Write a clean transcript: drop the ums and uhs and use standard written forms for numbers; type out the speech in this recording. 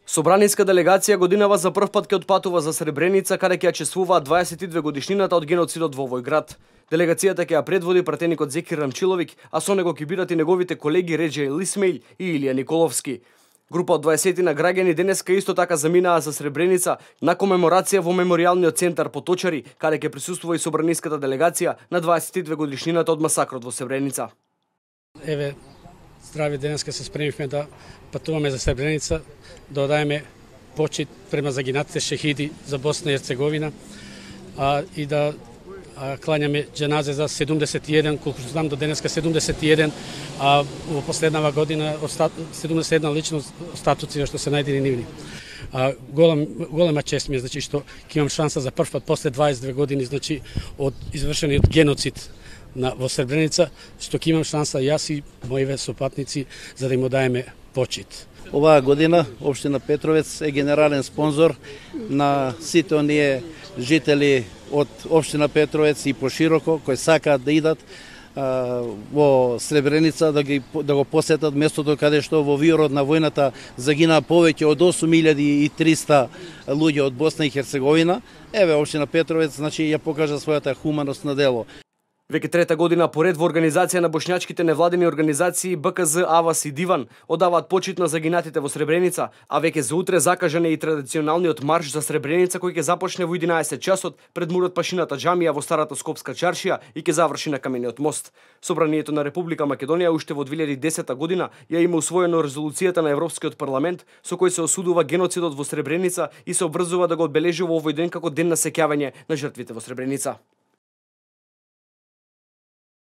Собраниска делегација годинава за прв пат ќе отпатува за Сребреница, каде ќе ја чествуваат 22 годишнината од геноцидот во овој град. Делегацијата ќе ја предводи пратеникот Зекир Рамчиловик, а со него ќе бидат и неговите колеги Реджа Лисмејл и Илија Николовски. Група од 20 на граѓани денеска исто така заминаа за Сребреница на комеморација во меморијалниот центар Поточари, каде ќе присуствува и собраниската делегација на 22 годишнината од масакрот во Сребреница. Еве, здрави, денеска се спремивме да патуваме за Сребреница, да одаеме почит према загинатите шехиди за Босна и Херцеговина и да клањаме џеназе за 71, колку знам до денеска 71, а во последнава година 71 личност статуци што се најдени нивни. Голема чест ми е, значи, што ќе имам шанса за прв пат после 22 години, значи, од извршениот геноцид во Сребреница, што ќе имам шанса јас и моите сопатници за да им одаеме почит. Оваа година општина Петровец е генерален спонзор на сите оние жители од општина Петровец и пошироко кои сакаат да идат во Сребреница да го посетат местото каде што во виорот на војната загинаа повеќе од 8300 луѓе од Босна и Херцеговина. Еве општина Петровец, значи, ја покажа својата хуманост на дело. Веќе трета година поред во организација на бошњачките невладени организации БКЗ, АВАС и Диван одаваат почит на загинатите во Сребреница, а веќе за утре закажан е и традиционалниот марш за Сребреница кој ќе започне во 11 часот пред мурот Пашината џамија во старата Скопска чаршија и ќе заврши на Камениот мост. Собранието на Република Македонија уште во 2010 година ја има усвоено резолуцијата на Европскиот парламент со кој се осудува геноцидот во Сребреница и се обврзува да го одбележува овој ден како ден на сеќавање на жртвите во Сребреница.